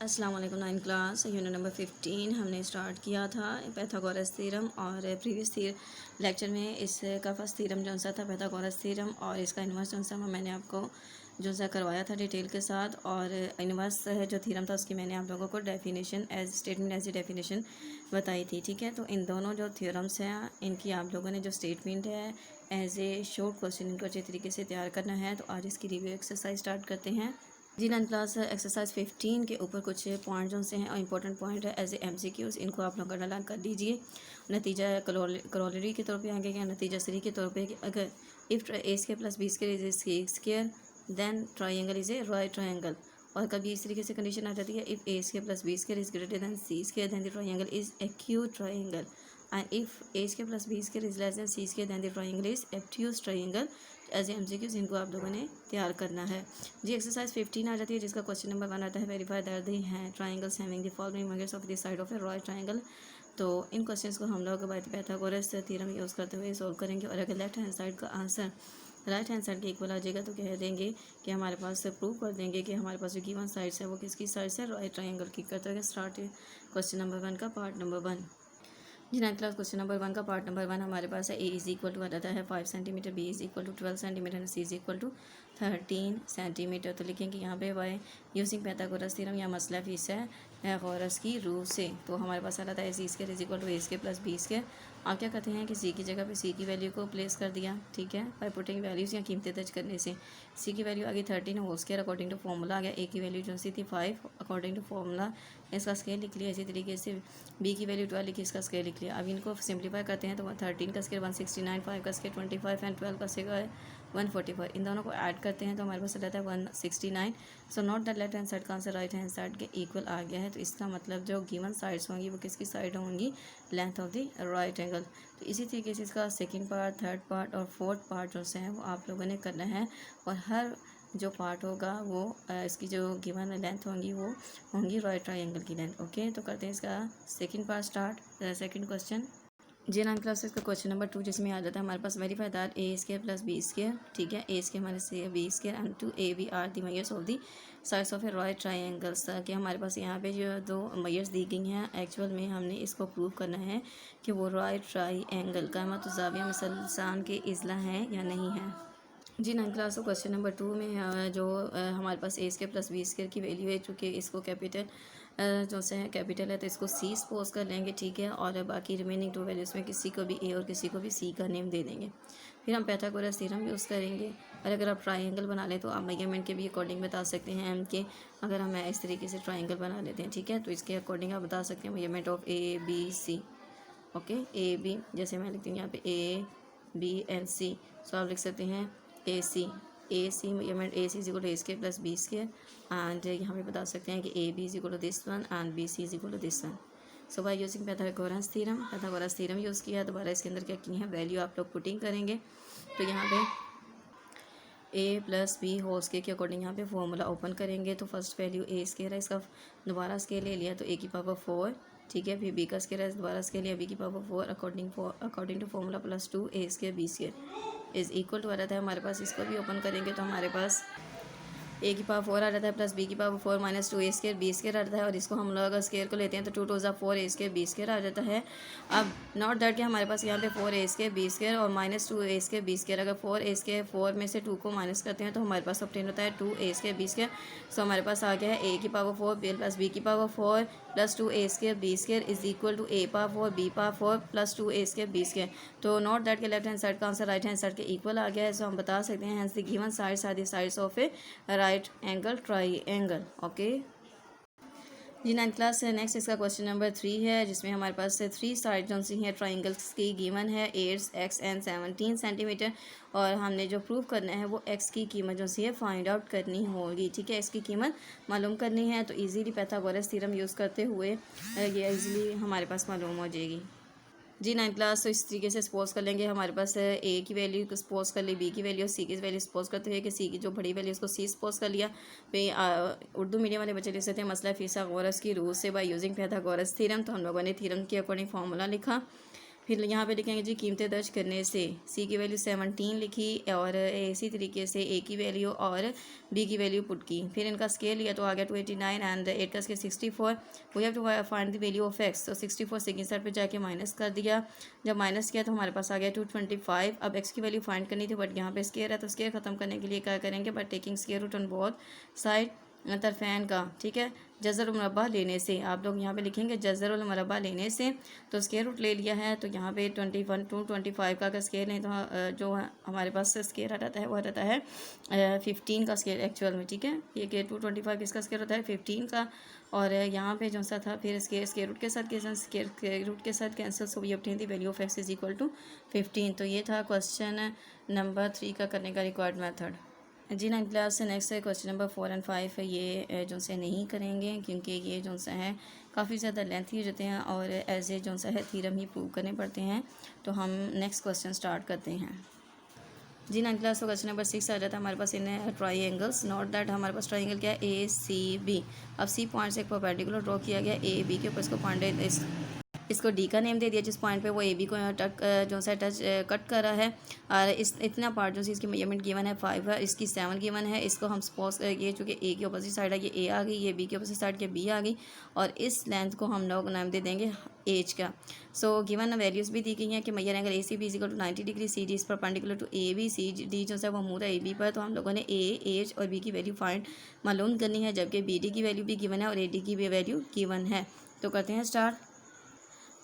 अस्सलाम वालेकुम। 9 class unit number 15 हमने स्टार्ट किया था पैथागोरस थ्योरम और प्रीवियस लेक्चर में इसका फर्स्ट थ्योरम जो सा था पैथागोरस थ्योरम और इसका इन्वर्स जो सा मैंने आपको जो सा करवाया था डिटेल के साथ। और इन्वर्स जो थ्योरम था उसकी मैंने आप लोगों को definition as statement as a definition बताई थी। ठीक है, तो इन दोनों जो थ्योरम्स हैं इनकी आप लोगों ने जो स्टेटमेंट है एज ए शॉर्ट क्वेश्चन इनको अच्छे तरीके से तैयार करना है। तो आज इसकी रिव्यू एक्सरसाइज स्टार्ट करते हैं जी। 9 क्लास एक्सरसाइज 15 के ऊपर कुछ पॉइंट जो से हैं और इंपॉर्टेंट पॉइंट है एज ए MCQs, इनको आप लोग अंडरलाइन कर लीजिए। नतीजा करोलरी के तौर पे आगे क्या नतीजा सरी के तौर पे कि अगर if A square plus B square is a C square then triangle is a right triangle. और कभी इस तरीके से कंडीशन आ जाती है if A square plus B square is greater than C square then the triangle is acute triangle and if A square plus B square is less than C square then the triangle is obtuse triangle. As MCQs इनको आप लोगों ने तैयार करना है जी। Exercise 15 आ जाती है जिसका क्वेश्चन नंबर 1 आता है वेरीफाई दैट दी हैं triangles having the following figures of the side of a right triangle. तो इन क्वेश्चंस को हम लोग बाय पैथागोरस थ्योरम यूज़ करते हुए सॉल्व करेंगे। और अगर लेफ्ट हैंड साइड का आंसर राइट हैंड साइड के इक्वल आ जाएगा तो कह देंगे कि हमारे पास प्रूव कर देंगे कि हमारे पास जो गिवन साइड्स है वो किसकी साइड से राइट ट्राइंगल की करते हुए स्टार्ट क्वेश्चन नंबर 1 का पार्ट नंबर 1 जी। 9 क्लास क्वेश्चन नंबर 1 का पार्ट नंबर 1 हमारे पास है ए इज इक्वल टू आता है 5 centimetre, B is equal to 12 centimetre, C is equal to 13 centimetre. तो लिखेंगे यहाँ पे वाई यूजिंग पैथागोरस थ्योरम या मसला फीस है पैथागोरस की रूल से। तो हमारे पास आ रहा है C square is equal to A square plus B square. आप क्या कहते हैं कि सी की जगह पे सी की वैल्यू को प्लेस कर दिया। ठीक है, बाय पुटिंग वैल्यूज़ या कीमतें दर्ज करने से सी की वैल्यू आ गई 13 whole square according to formula आ गया। ए की वैल्यू जो सी थी 5 अकॉर्डिंग टू फॉर्मूला इसका स्केल लिख लिया। इसी तरीके से बी की वैल्यू 12 लिखी इसका स्केल लिख लिया। अब इनको सिंप्लीफाई करते हैं तो 13 का स्केल 169, 5 का स्केल 25 एंड 12 का स्केल 145। इन दोनों को ऐड करते हैं तो हमारे पास रहता है 169। So not the left hand side का आंसर राइट हैंड साइड के इक्वल आ गया है। तो इसका मतलब जो गिवन साइड्स होंगी वो किसकी साइड होंगी length of the right angle. तो इसी तरीके से इसका सेकंड पार्ट, थर्ड पार्ट और फोर्थ पार्ट जो से हैं वो आप लोगों ने करना है। और हर जो पार्ट होगा वो इसकी जो गिवन लेंथ होंगी वो होंगी राइट ट्राइंगल की लेंथ। ओके, तो करते हैं इसका second part start. Second question जी। 9 क्लासेस का क्वेश्चन नंबर 2 जिसमें आ जाता है हमारे पास verify that A square plus B square. ठीक है, A square minus B square and two A B are the measures of the sides of a right triangles. कि हमारे पास यहाँ पे जो दो मेजर्स दी गई हैं एक्चुअल में हमने इसको प्रूव करना है कि वो राइट ट्राइंगल का मतुज़ाविया मसलसान के इज़ला हैं या नहीं है जी। 9 क्लास को क्वेश्चन नंबर 2 में जो हमारे पास ए स्क्वायर प्लस बी स्क्वायर की वैल्यू है चूँकि इसको कैपिटल जो से है कैपिटल है तो इसको सी सपोज कर लेंगे। ठीक है, और बाकी रिमेनिंग 2 वैल्यूज़ में किसी को भी ए और किसी को भी सी का नेम दे देंगे। फिर हम पैथागोरस थ्योरम यूज़ करेंगे। और अगर आप ट्राइंगल बना लें तो आप मेजरमेंट के भी अकॉर्डिंग बता सकते हैं कि अगर हम इस तरीके से ट्राइंगल बना लेते हैं ठीक है तो इसके अकॉर्डिंग आप बता सकते हैं measurement of A B C. Okay, A B जैसे मैं लिखती हूँ यहाँ पे ए बी एंड सी। सो आप लिख सकते हैं A C measurement A C is equal to A square plus B square and यहाँ पे बता सकते हैं कि A B is equal to this one and B C is equal to this one. So by using Pythagoras theorem use किया। दोबारा इसके अंदर क्या की है वैल्यू आप लोग पुटिंग करेंगे। तो यहाँ पे ए प्लस बी होल स्केयर के अकॉर्डिंग यहाँ पे फॉर्मूला ओपन करेंगे। तो फर्स्ट वैल्यू ए स्केयर है, इसका दोबारा स्केयर ले लिया तो ए की पावर 4। ठीक है, फिर बी का स्केयर है, दोबारा स्केयर लिया बी की power 4 according to formula plus 2 A square B square is equal to आ जाता है हमारे पास। इसको भी ओपन करेंगे तो हमारे पास ए की पावर 4 आ जाता है प्लस बी की power 4 minus 2 A square B square आ जाता है। और इसको हम लोग अगर स्केयर को लेते हैं तो 2 टू ज़ा 4 ए स्केयर बी स्केयर आ जाता है। अब नॉट दैट कि हमारे पास यहाँ पे 4 ए स्केयर बी स्केयर और minus 2 A square B square. अगर 4 ए स्केयर 4 में से 2 को माइनस करते हैं तो हमारे पास ऑब्टेन होता है 2 A square B square. So हमारे पास आ गया है ए की पावर 4 प्लस बी की power 4 plus 2 A square B square is equal to A power 4 B power 4 plus 2 A square B square. तो नॉट दैट के लेफ्ट हैंड साइड का आंसर राइट हैंड साइड के equal आ गया है। So हम बता सकते हैं hence the given sides are the sides of a right angle triangle. Okay ji. 9 class से नेक्स्ट इसका क्वेश्चन नंबर 3 है जिसमें हमारे पास 3 साइड जो सी हैं ट्राइंगल्स की गिवन है 8 एक्स एंड 17 सेंटीमीटर। और हमने जो प्रूव करना है वो एक्स की कीमत जो सी है फाइंड आउट करनी होगी। ठीक है, एक्स की कीमत मालूम करनी है तो इजीली पैथागोरस थ्योरम यूज़ करते हुए ये इजीली हमारे पास मालूम हो जाएगी जी। 9 क्लास तो इस तरीके से सपोज कर लेंगे हमारे पास ए की वैल्यू को सपोज कर ली, बी की वैल्यू, सी की वैल्यू सपोज करते हुए कि सी की जो बड़ी वैल्यू उसको सी सपोज कर लिया। फिर उर्दू मीडियम वाले बच्चे लिख सकते हैं मसला फिसागोरस की रूल से बाय यूजिंग पैथागोरस थ्योरम। तो हम लोगों ने थ्योरम के अकॉर्डिंग फार्मूला लिखा। फिर यहाँ पे लिखेंगे जी कीमतें दर्ज करने से सी की वैल्यू 17 लिखी और इसी तरीके से ए की वैल्यू और बी की वैल्यू पुट की। फिर इनका स्केल लिया तो आ गया 289 एंड 8 का scale 64। We have to find the value of X. तो 64 सेकेंड साइड पे जाके माइनस कर दिया। जब माइनस किया तो हमारे पास आ गया 225। अब एक्स की वैल्यू फाइंड करनी थी बट यहाँ पे स्केयर है तो स्केयर ख़त्म करने के लिए क्या करेंगे, but taking square root on both side तरफैन का, ठीक है, जज़र मुरब्बा लेने से। आप लोग यहाँ पे लिखेंगे जज़र मुरब्बा लेने से। तो स्केयर रूट ले लिया है तो यहाँ पे 21 to 25 का अगर स्केयर नहीं तो जो हमारे पास स्केयर हटाता है वो हटाता है 15 का स्केयर एक्चुअल में, ठीक है। ये कि 225 इसका स्केयर होता है 15 का। और यहाँ पे जो सा था फिर स्केयर रूट के साथ स्केयर रूट के साथ cancel, so we obtain the value of X is equal to 15। तो ये था क्वेश्चन नंबर 3 का करने का रिक्वायर्ड मेथड। जी 9 क्लास से नेक्स्ट है क्वेश्चन नंबर 4 एंड 5 है। ये जो से नहीं करेंगे क्योंकि ये जो सा है काफ़ी ज़्यादा लेंथी हो जाते हैं और एज ए जो सा है थीरम ही प्रूव करने पड़ते हैं। तो हम नेक्स्ट क्वेश्चन स्टार्ट करते हैं। जी 9 क्लास तो क्वेश्चन नंबर 6 आ जाता है हमारे पास इन ट्राइंगल्स। नोट दैट हमारे पास ट्राइंगल क्या है, ए सी बी। अब सी पॉइंट से एक परपेंडिकुलर ड्रॉ किया गया ए बी के ऊपर, इसको पॉइंट इसको डी का नेम दे दिया जिस पॉइंट पे वो ए बी को जो सा टच कट कर रहा है। और इस इतना पार्ट जो सी इसकी मेजरमेंट गिवन है 5 है, इसकी 7 गिवन है। इसको हम सपोज ये चूँकि ए की अपोजिट साइड है ये ए आ गई, ये बी की अपोजिट साइड के बी आ गई और इस लेंथ को हम लोग नाम दे देंगे एज का। सो गिवन वैल्यूज़ भी दी गई हैं कि measure angle A C B is equal to 90 degree, C D is perpendicular to A B, C D जो है वो मूव है ए बी पर। तो हम लोगों ने ए एज और बी की वैल्यू फाइंड मालूम करनी है, जबकि बी डी की वैल्यू भी गिवन है और ए डी की भी वैल्यू गिवन है। तो करते हैं स्टार्ट।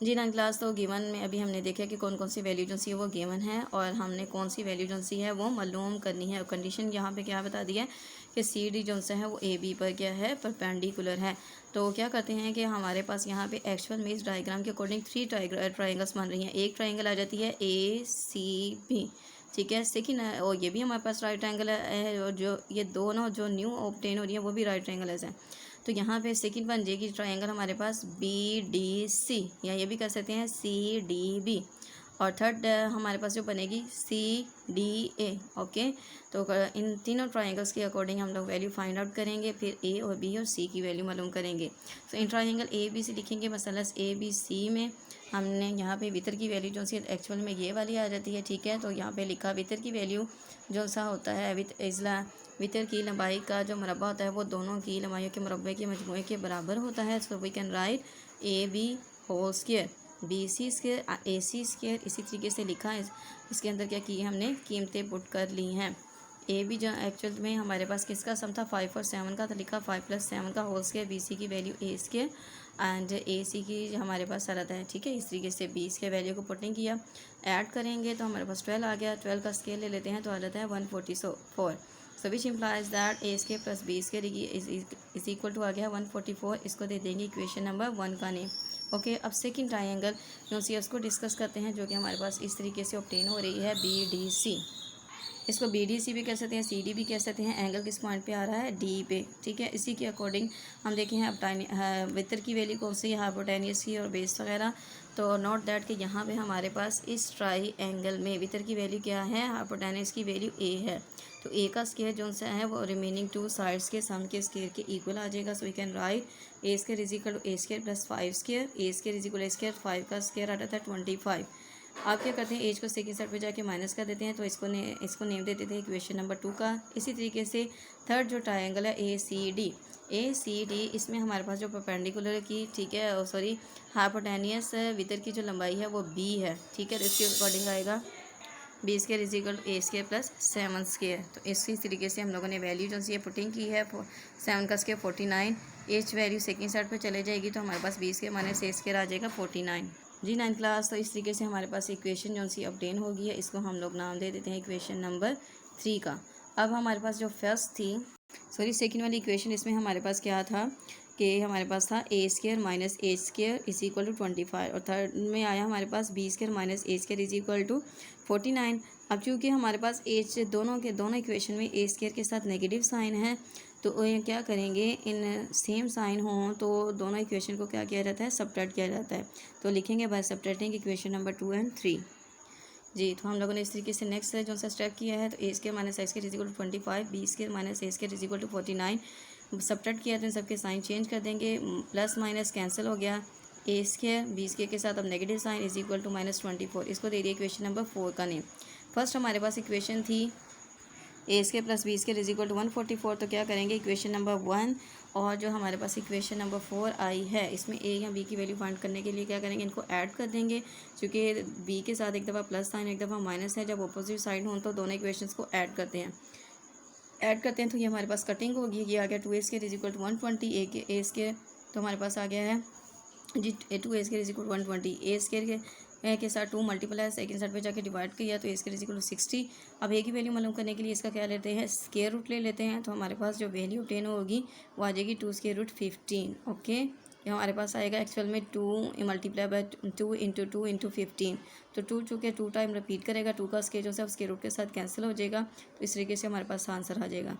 जी 9 क्लास तो गिवन में अभी हमने देखा कि कौन कौन सी वैल्यू जो सी है वो गिवन है और हमने कौन सी वैल्यू जो सी है वो मालूम करनी है। कंडीशन यहाँ पे क्या बता दिया है कि सी डी जो है वो ए बी पर क्या है, परपेंडिकुलर है। तो क्या करते हैं कि हमारे पास यहाँ पे एक्चुअल में इस डायग्राम के अकॉर्डिंग 3 ट्राइंगल्स बन रही हैं। एक ट्राइंगल आ जाती है ए सी बी, ठीक है, सेकेंड और ये भी हमारे पास राइट एंगल है और जो ये दोनों जो न्यू ऑब्टेन हो रही है वो भी राइट एंगल्स हैं। तो यहाँ पे सेकंड बन जाएगी ट्रायंगल हमारे पास बी डी सी, या ये भी कर सकते हैं सी डी बी। और थर्ड हमारे पास जो बनेगी सी डी ए। ओके, तो इन तीनों ट्रायंगल्स के अकॉर्डिंग हम लोग वैल्यू फाइंड आउट करेंगे, फिर ए और बी और सी की वैल्यू मालूम करेंगे। तो इन ट्रायंगल ए बी सी लिखेंगे, मसलस ए बी सी में हमने यहाँ पे वितर की वैल्यू जो सी एक्चुअल में ये वाली आ जाती है, ठीक है। तो यहाँ पे लिखा वितर की वैल्यू जो सा होता है वितर की लंबाई का जो मुरब्बा होता है वो दोनों की लंबाइयों के मुरब्बे के मजमूए के बराबर होता है। So we can write A B whole square B C square A C square. इसी तरीके से लिखा है, इसके अंदर क्या की हमने कीमतें पुट कर ली हैं। ए बी जो एक्चुअल में हमारे पास किसका सम था 5 और 7 का, तो लिखा 5 + 7 का होल स्क्वायर। बी सी की वैल्यू ए स्क्वायर एंड ए सी की हमारे पास आ रहा है, ठीक है। इस तरीके से बी के वैल्यू को पुटिंग किया, ऐड करेंगे तो हमारे पास 12 आ गया। 12 का स्केल ले लेते हैं तो आ जाता है 144। So which implies that A square plus B square is equal to आ गया 144। इसको दे देंगे इक्वेशन नंबर 1 का नेम। ओके, अब सेकंड ट्रायंगल जो सी उसको डिस्कस करते हैं, जो कि हमारे पास इस तरीके से ऑब्टेन हो रही है बी डी सी। इसको बी डी सी भी कह सकते हैं, सी डी भी कह सकते हैं। एंगल किस पॉइंट पे आ रहा है, डी पे, ठीक है। इसी के अकॉर्डिंग हम देखें हैं वितर की वैल्यू कौन सी है, हाइपोटेनियस की और बेस वगैरह। तो नोट दैट कि यहाँ पे हमारे पास इस ट्राई एंगल में वितर की वैल्यू क्या है, हाइपोटेनियस की वैल्यू ए है। तो ए का स्केयर जो सा है वो रिमेनिंग 2 साइड्स के सम के स्केयर के इक्वल आ जाएगा। So we can write A square is equal to A square plus 5 square. A square is equal A square 5 का स्केयर आता था 25। आप क्या करते हैं, एज को सेकंड साइड पे जाके माइनस कर देते हैं, तो इसको नेम दे देते हैं इक्वेशन नंबर 2 का। इसी तरीके से थर्ड जो ट्रायंगल है ए सी डी, इसमें हमारे पास जो परपेंडिकुलर की, ठीक है, सॉरी हाइपोटेनियस वितर की जो लंबाई है वो बी है, ठीक है। तो इसके अकॉर्डिंग आएगा B square is equal to A square plus 7 square. तो इसी तरीके से हम लोगों ने वैल्यू जो सी पुटिंग की है 7 का square 49। H value second side पे चले जाएगी तो हमारे पास B square minus A square आ जाएगा 49। जी 9 क्लास तो इस तरीके से हमारे पास इक्वेशन जो सी अपडेन हो गई है, इसको हम लोग नाम दे देते हैं इक्वेशन नंबर 3 का। अब हमारे पास जो फर्स्ट थी, सॉरी सेकंड वाली इक्वेशन, इसमें हमारे पास क्या था कि हमारे पास था A square minus A square is equal to 25 और थर्ड में आया हमारे पास B square minus A square is equal to 49। अब चूँकि हमारे पास एज दोनों इक्वेशन में ए स्केयर के साथ नेगेटिव साइन है, तो क्या करेंगे, इन सेम साइन हो तो दोनों इक्वेशन को क्या किया जाता है, सबट्रैक्ट किया जाता है। तो लिखेंगे बाय सबट्रैक्टिंग इक्वेशन नंबर 2 और 3। जी, तो हम लोगों ने इस तरीके से नेक्स्ट जो सा स्टेप किया है, तो A square minus A square is equal to 25, B square minus A square is equal to 49। Subtract किया तो इन सबके साइन चेंज कर देंगे, प्लस माइनस कैंसिल हो गया, ए स्केयर बी स्केयर के साथ अब negative sign is equal to -24। इसको दे दिया इक्वेशन नंबर 4 का नेम। फर्स्ट हमारे पास इक्वेशन थी A square plus B square is equal to 144। तो क्या करेंगे इक्वेशन नंबर 1 और जो हमारे पास इक्वेशन नंबर 4 आई है इसमें ए या बी की वैल्यू फाइंड करने के लिए क्या करेंगे, इनको ऐड कर देंगे। क्योंकि बी के साथ एक दफ़ा प्लस साइन एक दफ़ा माइनस है, जब अपोजिट साइड हों तो दोनों इक्वेशंस को ऐड करते हैं तो ये हमारे पास कटिंग होगी। ये आ गया 2 A square is equal to 120। A square तो हमारे पास आ गया है जी 2 A square is equal to 120। A square के साथ 2 मल्टीप्लाई सेकंड साइड पे जाके डिवाइड किया तो A square is equal to 60। अब ए की वैल्यू मालूम करने के लिए इसका क्या लेते हैं, स्केयर रूट ले लेते हैं। तो हमारे पास जो वैल्यू ऑब्टेन होगी वो आ जाएगी 2 स्केयर रूट 15। ओके, ये हमारे पास आएगा एक्चुअल में 2 मल्टीप्लाई बाय 2 इंटू 15। तो 2 चूँकि 2 टाइम रिपीट करेगा, 2 का स्केयर जो है स्केयर रूट के साथ कैंसिल हो जाएगा। तो इस तरीके से हमारे पास आंसर आ जाएगा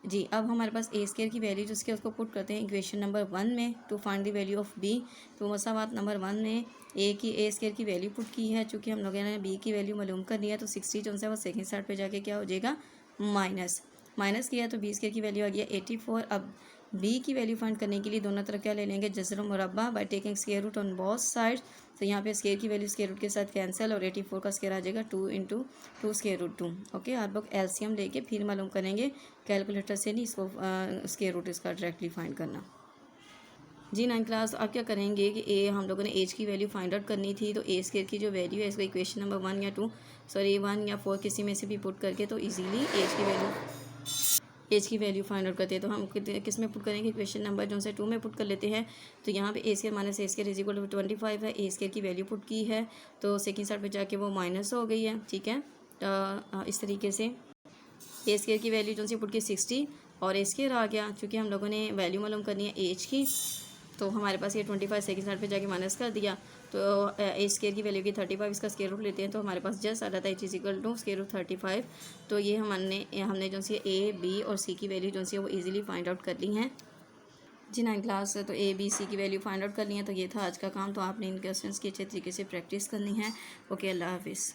जी। अब हमारे पास ए स्केयर की वैल्यू जिसके उसको पुट करते हैं इक्वेशन नंबर 1 में to find the value of B. तो मसावात नंबर 1 में ए स्केयर की वैल्यू पुट की है। चूँकि हम लोगों ने बी की वैल्यू मालूम करनी है तो 60 जो है वो सेकंड साइड पे जाके क्या हो जाएगा, माइनस किया तो बी स्केयर की वैल्यू आ गया 84। अब बी की वैल्यू फाइंड करने के लिए दोनों तरफ क्या ले लेंगे, जज़र मुरब्बा by taking square root on both sides. तो यहाँ पे स्केयर की वैल्यू स्केयर रूट के साथ कैंसिल और 84 का स्केयर आ जाएगा 2 इंटू 2 स्केयर रूट 2। ओके, आप लोग एलसीएम लेके फिर मालूम करेंगे, कैलकुलेटर से नहीं इसको स्केयर रूट इसका डायरेक्टली फाइंड करना जी। 9 क्लास आप क्या करेंगे कि ए हम लोगों ने एज की वैल्यू फाइंड आउट करनी थी। तो ए स्केयर की जो वैल्यू है इसको इक्वेशन नंबर 1 या 2 सॉरी 1 या 4 किसी में से भी पुट करके तो इजीली एज की वैल्यू फाइंड आउट करते हैं। तो हम किस में पुट करेंगे, इक्वेशन नंबर जो से 2 में पुट कर लेते हैं। तो यहाँ पे A square minus A square is equal to 25 है। ए स्केयर की वैल्यू पुट की है तो सेकंड साइड पे जाके वो माइनस हो गई है। ठीक है, इस तरीके से ए स्केयर की वैल्यू जो सी पुट की 60 और ए स्केयर आ गया। चूँकि हम लोगों ने वैल्यू मालूम करनी है एज की तो हमारे पास ये 25 सेकंड साइड पे जाके माइनस कर दिया। तो ए स्केयर की वैल्यू की 35 इसका स्केयर रूट लेते हैं तो हमारे पास जस्ट आ जाता है H is equal to square root 35। तो ये हमने जो सी ए बी और सी की वैल्यू जो सी वो इजीली फाइंड आउट कर ली हैं जी। 9 क्लास तो ए बी सी की वैल्यू फाइंड आउट कर ली है। तो ये था आज का काम। तो आपने इन क्वेश्चंस की अच्छे तरीके से प्रैक्टिस करनी है। ओके, अल्लाह हाफिज़।